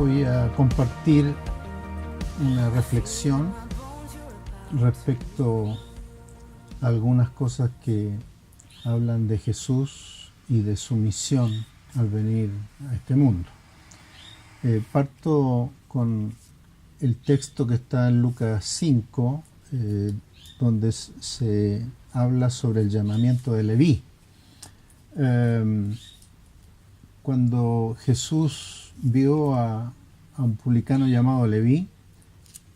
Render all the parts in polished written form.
Voy a compartir una reflexión respecto a algunas cosas que hablan de Jesús y de su misión al venir a este mundo. Parto con el texto que está en Lucas 5, donde se habla sobre el llamamiento de Leví. Cuando Jesús vio a un publicano llamado Leví,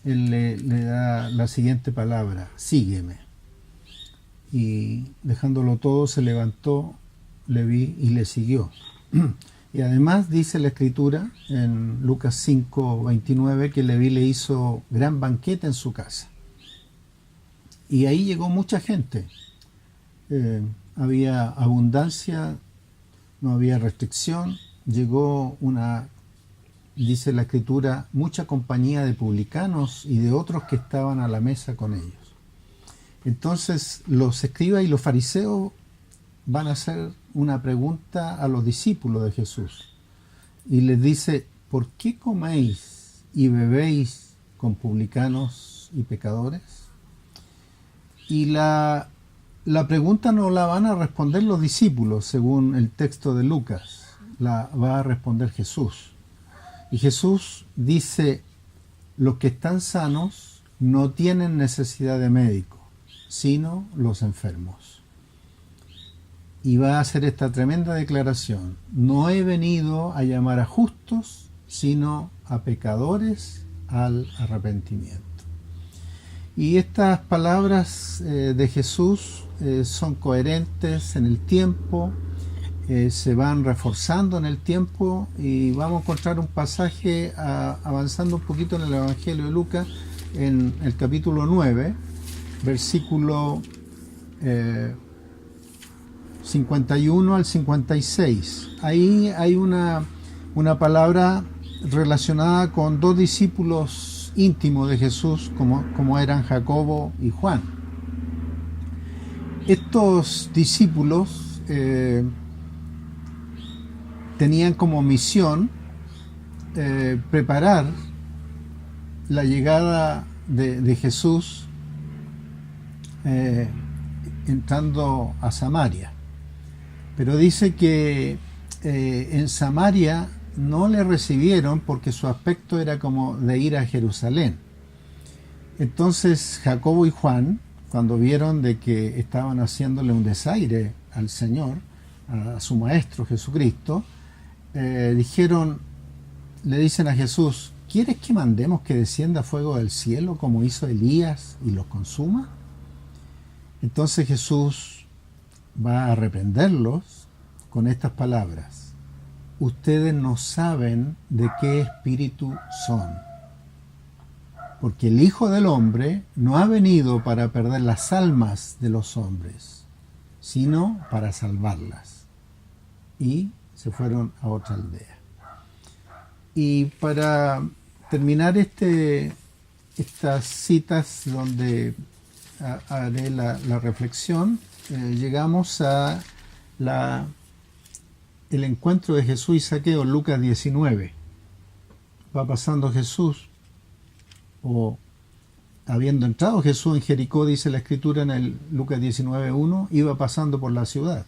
él le da la siguiente palabra: sígueme. Y dejándolo todo, se levantó Leví y le siguió. Y además dice la Escritura en Lucas 5:29 que Leví le hizo gran banquete en su casa. Y ahí llegó mucha gente. Había abundancia, no había restricción. Llegó dice la Escritura, mucha compañía de publicanos y de otros que estaban a la mesa con ellos. Entonces los escribas y los fariseos van a hacer una pregunta a los discípulos de Jesús. Y les dice: ¿por qué coméis y bebéis con publicanos y pecadores? Y la pregunta no la van a responder los discípulos, según el texto de Lucas. La va a responder Jesús. Y Jesús dice: los que están sanos no tienen necesidad de médico, sino los enfermos. Y va a hacer esta tremenda declaración: no he venido a llamar a justos, sino a pecadores al arrepentimiento. Y estas palabras de Jesús son coherentes en el tiempo, se van reforzando en el tiempo, y vamos a encontrar un pasaje avanzando un poquito en el Evangelio de Lucas, en el capítulo 9, versículo 51 al 56. Ahí hay una palabra relacionada con dos discípulos íntimos de Jesús, como eran Jacobo y Juan. Estos discípulos tenían como misión preparar la llegada de Jesús entrando a Samaria. Pero dice que en Samaria no le recibieron porque su aspecto era como de ir a Jerusalén. Entonces Jacobo y Juan, cuando vieron de que estaban haciéndole un desaire al Señor, a su Maestro Jesucristo, le dicen a Jesús: ¿quieres que mandemos que descienda fuego del cielo como hizo Elías y los consuma? Entonces Jesús va a reprenderlos con estas palabras: ustedes no saben de qué espíritu son, porque el Hijo del Hombre no ha venido para perder las almas de los hombres, sino para salvarlas. Y se fueron a otra aldea. Y para terminar estas citas donde haré la reflexión, llegamos a el encuentro de Jesús y Zaqueo, Lucas 19. Va pasando Jesús, o habiendo entrado Jesús en Jericó, dice la Escritura en el Lucas 19:1, iba pasando por la ciudad.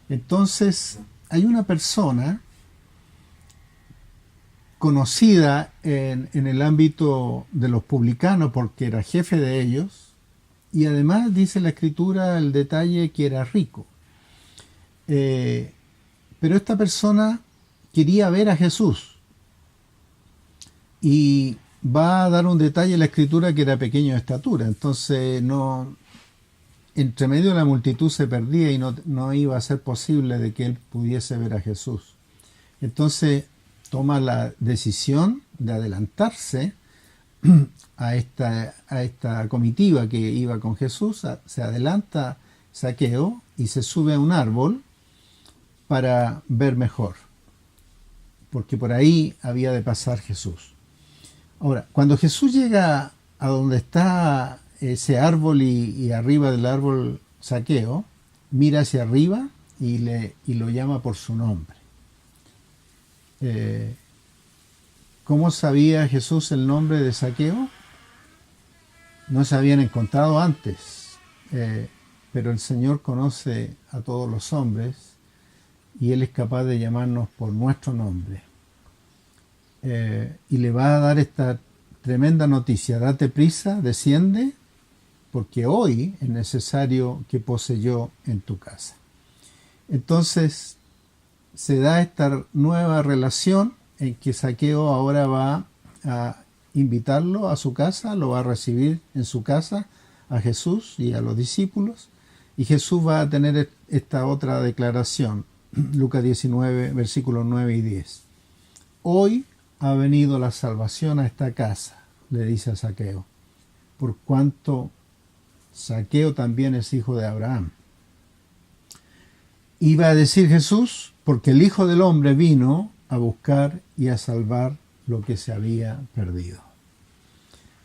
Entonces hay una persona conocida en el ámbito de los publicanos porque era jefe de ellos, y además dice la Escritura el detalle que era rico. Pero esta persona quería ver a Jesús, y va a dar un detalle en la Escritura que era pequeño de estatura. Entonces entre medio de la multitud se perdía y no iba a ser posible de que él pudiese ver a Jesús. Entonces toma la decisión de adelantarse a esta comitiva que iba con Jesús. Se adelanta Zaqueo y se sube a un árbol para ver mejor, porque por ahí había de pasar Jesús. Ahora, cuando Jesús llega a donde está ese árbol y arriba del árbol Zaqueo, mira hacia arriba y lo llama por su nombre. ¿Cómo sabía Jesús el nombre de Zaqueo? No se habían encontrado antes, pero el Señor conoce a todos los hombres y Él es capaz de llamarnos por nuestro nombre. Y le va a dar esta tremenda noticia: date prisa, desciende, porque hoy es necesario que pose yo en tu casa. Entonces se da esta nueva relación en que Zaqueo ahora va a invitarlo a su casa, lo va a recibir en su casa a Jesús y a los discípulos, y Jesús va a tener esta otra declaración, Lucas 19, versículos 9 y 10. Hoy ha venido la salvación a esta casa, le dice a Zaqueo, por cuanto Zaqueo también es hijo de Abraham. Iba a decir Jesús, porque el Hijo del Hombre vino a buscar y a salvar lo que se había perdido.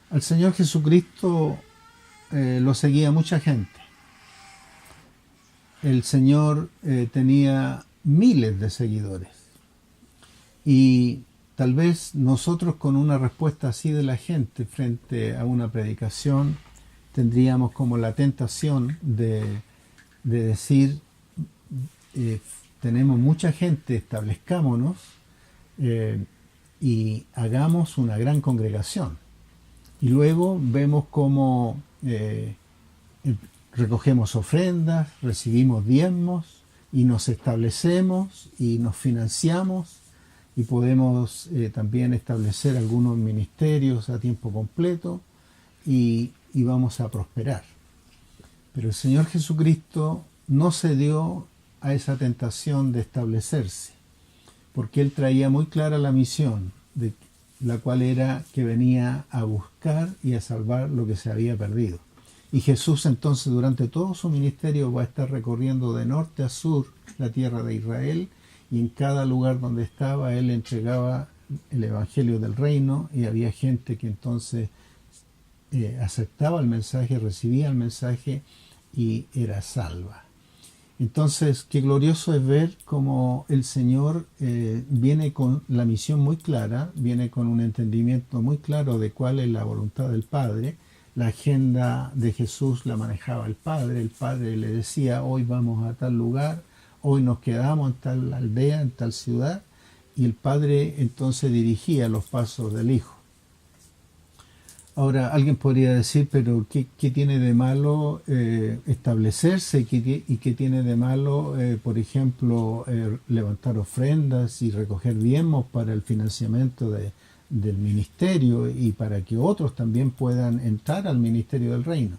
Al Señor Jesucristo lo seguía mucha gente. El Señor tenía miles de seguidores. Y tal vez nosotros, con una respuesta así de la gente frente a una predicación, tendríamos como la tentación de decir, tenemos mucha gente, establezcámonos y hagamos una gran congregación. Y luego vemos cómo recogemos ofrendas, recibimos diezmos y nos establecemos y nos financiamos y podemos también establecer algunos ministerios a tiempo completo y vamos a prosperar. Pero el Señor Jesucristo no cedió a esa tentación de establecerse, porque Él traía muy clara la misión, de la cual era que venía a buscar y a salvar lo que se había perdido. Y Jesús entonces durante todo su ministerio va a estar recorriendo de norte a sur la tierra de Israel, y en cada lugar donde estaba Él entregaba el evangelio del reino, y había gente que entonces aceptaba el mensaje, recibía el mensaje y era salva. Entonces, qué glorioso es ver cómo el Señor viene con la misión muy clara, viene con un entendimiento muy claro de cuál es la voluntad del Padre. La agenda de Jesús la manejaba el Padre le decía, hoy vamos a tal lugar, hoy nos quedamos en tal aldea, en tal ciudad, y el Padre entonces dirigía los pasos del Hijo. Ahora, alguien podría decir, pero ¿qué tiene de malo establecerse? ¿Y qué tiene de malo, por ejemplo, levantar ofrendas y recoger diezmos para el financiamiento del ministerio y para que otros también puedan entrar al ministerio del reino?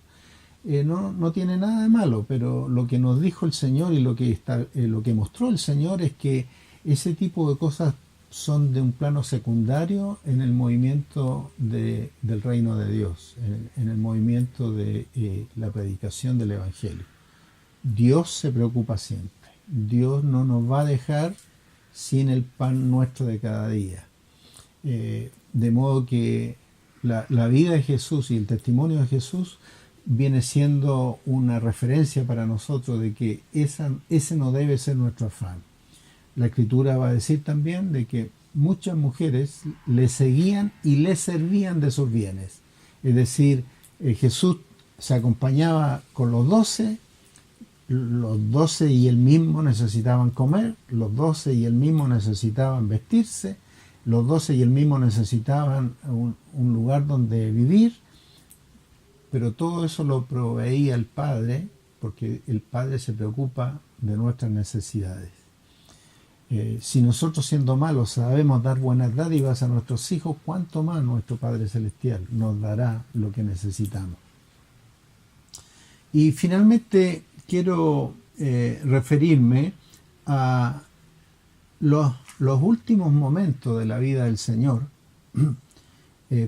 No tiene nada de malo, pero lo que nos dijo el Señor y lo que mostró el Señor es que ese tipo de cosas son de un plano secundario en el movimiento del reino de Dios, en el movimiento de la predicación del Evangelio. Dios se preocupa siempre. Dios no nos va a dejar sin el pan nuestro de cada día. De modo que la vida de Jesús y el testimonio de Jesús viene siendo una referencia para nosotros de que ese no debe ser nuestro afán. La Escritura va a decir también de que muchas mujeres le seguían y le servían de sus bienes. Es decir, Jesús se acompañaba con los 12 y él mismo necesitaban comer, los 12 y él mismo necesitaban vestirse, los 12 y él mismo necesitaban un lugar donde vivir, pero todo eso lo proveía el Padre, porque el Padre se preocupa de nuestras necesidades. Si nosotros, siendo malos, sabemos dar buenas dádivas a nuestros hijos, ¿cuánto más nuestro Padre Celestial nos dará lo que necesitamos? Y finalmente quiero referirme a los últimos momentos de la vida del Señor,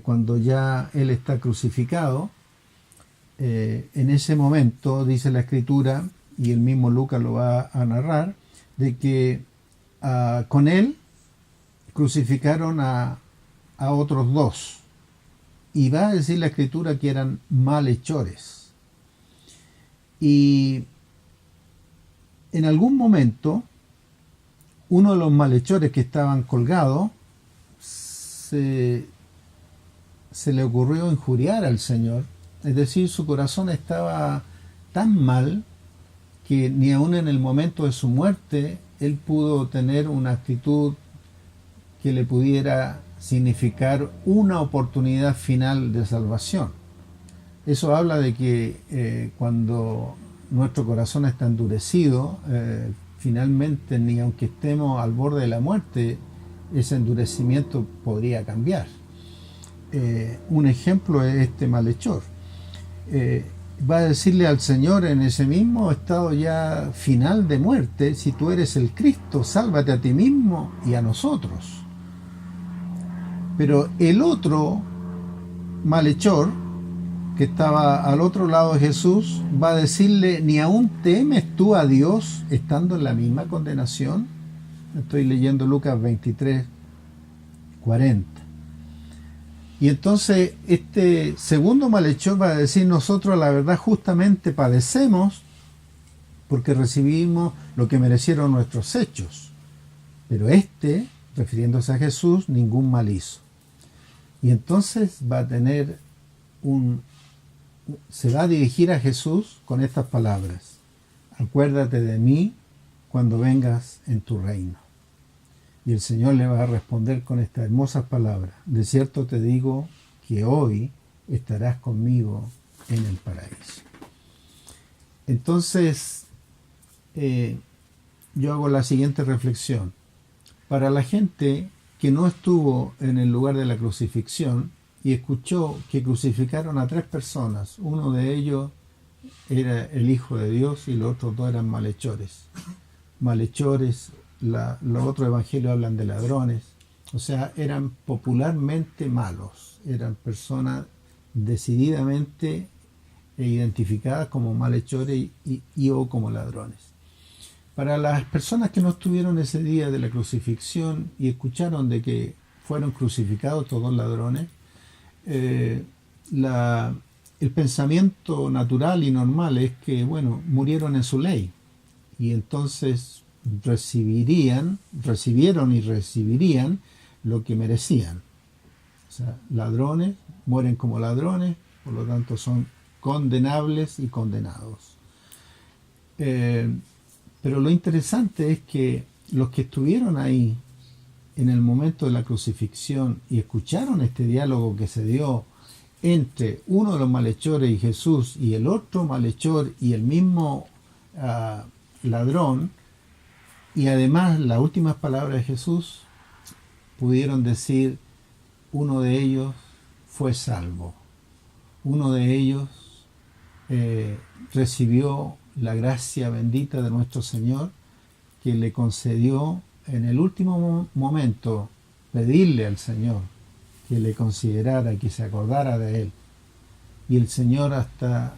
cuando ya Él está crucificado. En ese momento, dice la Escritura, y el mismo Lucas lo va a narrar, de que con él crucificaron a otros 2. Y va a decir la Escritura que eran malhechores. Y en algún momento, uno de los malhechores que estaban colgados se le ocurrió injuriar al Señor, es decir, su corazón estaba tan mal que ni aun en el momento de su muerte él pudo tener una actitud que le pudiera significar una oportunidad final de salvación. Eso habla de que cuando nuestro corazón está endurecido, finalmente, ni aunque estemos al borde de la muerte, ese endurecimiento podría cambiar. Un ejemplo es este malhechor. Va a decirle al Señor en ese mismo estado ya final de muerte: si tú eres el Cristo, sálvate a ti mismo y a nosotros. Pero el otro malhechor, que estaba al otro lado de Jesús, va a decirle: ¿ni aún temes tú a Dios estando en la misma condenación? Estoy leyendo Lucas 23, 40. Y entonces este segundo malhechor va a decir: nosotros la verdad justamente padecemos porque recibimos lo que merecieron nuestros hechos. Pero este, refiriéndose a Jesús, ningún mal hizo. Y entonces va a tener se va a dirigir a Jesús con estas palabras: acuérdate de mí cuando vengas en tu reino. Y el Señor le va a responder con estas hermosas palabras: de cierto te digo que hoy estarás conmigo en el paraíso. Entonces, yo hago la siguiente reflexión. Para la gente que no estuvo en el lugar de la crucifixión y escuchó que crucificaron a 3 personas, uno de ellos era el Hijo de Dios y los otros 2 eran malhechores. Malhechores, los otros evangelios hablan de ladrones, o sea, eran popularmente malos, eran personas decididamente identificadas como malhechores y o como ladrones. Para las personas que no estuvieron ese día de la crucifixión y escucharon de que fueron crucificados estos 2 ladrones, el pensamiento natural y normal es que, bueno, murieron en su ley y entonces recibieron y recibirían lo que merecían. O sea, ladrones mueren como ladrones, por lo tanto son condenables y condenados. Pero lo interesante es que los que estuvieron ahí en el momento de la crucifixión y escucharon este diálogo que se dio entre uno de los malhechores y Jesús y el otro malhechor y el mismo ladrón, y además las últimas palabras de Jesús, pudieron decir: uno de ellos fue salvo, uno de ellos recibió la gracia bendita de nuestro Señor, que le concedió en el último momento pedirle al Señor que le considerara, que se acordara de él. Y el Señor hasta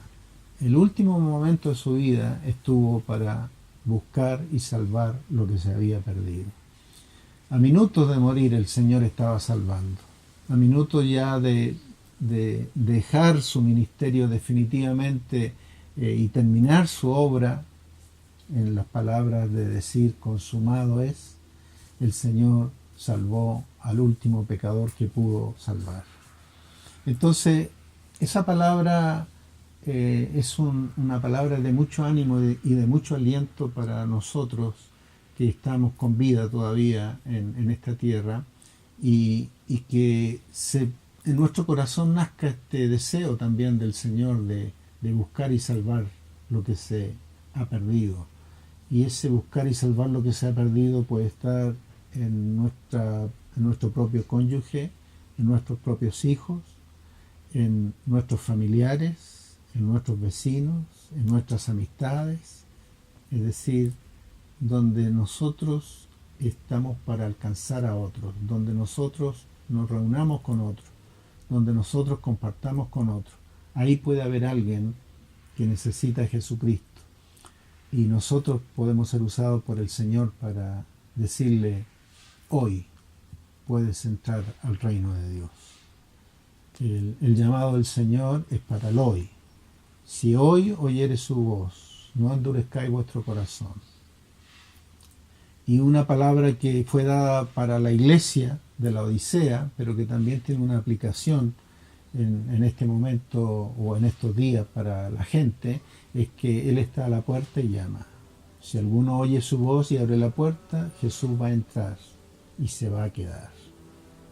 el último momento de su vida estuvo para buscar y salvar lo que se había perdido. A minutos de morir el Señor estaba salvando. A minutos ya de dejar su ministerio definitivamente y terminar su obra, en las palabras de decir consumado es, el Señor salvó al último pecador que pudo salvar. Entonces, esa palabra es una palabra de mucho ánimo y de mucho aliento para nosotros que estamos con vida todavía en esta tierra, y que en nuestro corazón nazca este deseo también del Señor de buscar y salvar lo que se ha perdido. Y ese buscar y salvar lo que se ha perdido puede estar en nuestro propio cónyuge, en nuestros propios hijos, en nuestros familiares, en nuestros vecinos, en nuestras amistades, es decir, donde nosotros estamos para alcanzar a otros, donde nosotros nos reunamos con otros, donde nosotros compartamos con otros. Ahí puede haber alguien que necesita a Jesucristo y nosotros podemos ser usados por el Señor para decirle: hoy puedes entrar al reino de Dios. El llamado del Señor es para el hoy. Si hoy oyeres su voz, no endurezcáis vuestro corazón. y una palabra que fue dada para la iglesia de la Odisea, pero que también tiene una aplicación en este momento o en estos días para la gente, es que Él está a la puerta y llama. Si alguno oye su voz y abre la puerta, Jesús va a entrar y se va a quedar.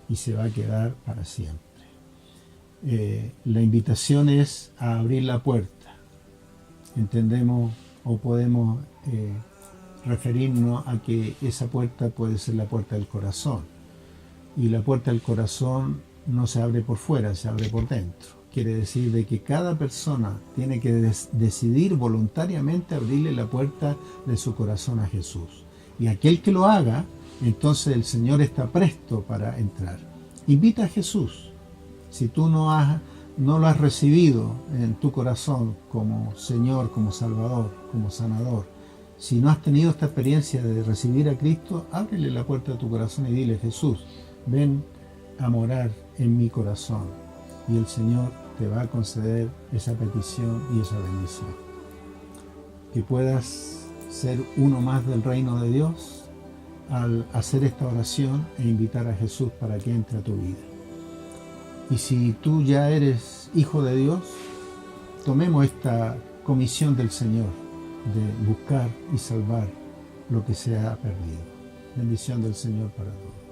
Y se va a quedar para siempre. La invitación es a abrir la puerta. Entendemos o podemos referirnos a que esa puerta puede ser la puerta del corazón. Y la puerta del corazón no se abre por fuera, se abre por dentro. Quiere decir de que cada persona tiene que decidir voluntariamente abrirle la puerta de su corazón a Jesús. Y aquel que lo haga, entonces el Señor está presto para entrar. Invita a Jesús. Si tú no lo has recibido en tu corazón como Señor, como Salvador, como Sanador, si no has tenido esta experiencia de recibir a Cristo, ábrele la puerta de tu corazón y dile: Jesús, ven a morar en mi corazón. Y el Señor te va a conceder esa petición y esa bendición. Que puedas ser uno más del reino de Dios al hacer esta oración e invitar a Jesús para que entre a tu vida. Y si tú ya eres hijo de Dios, tomemos esta comisión del Señor de buscar y salvar lo que se ha perdido. Bendición del Señor para todos.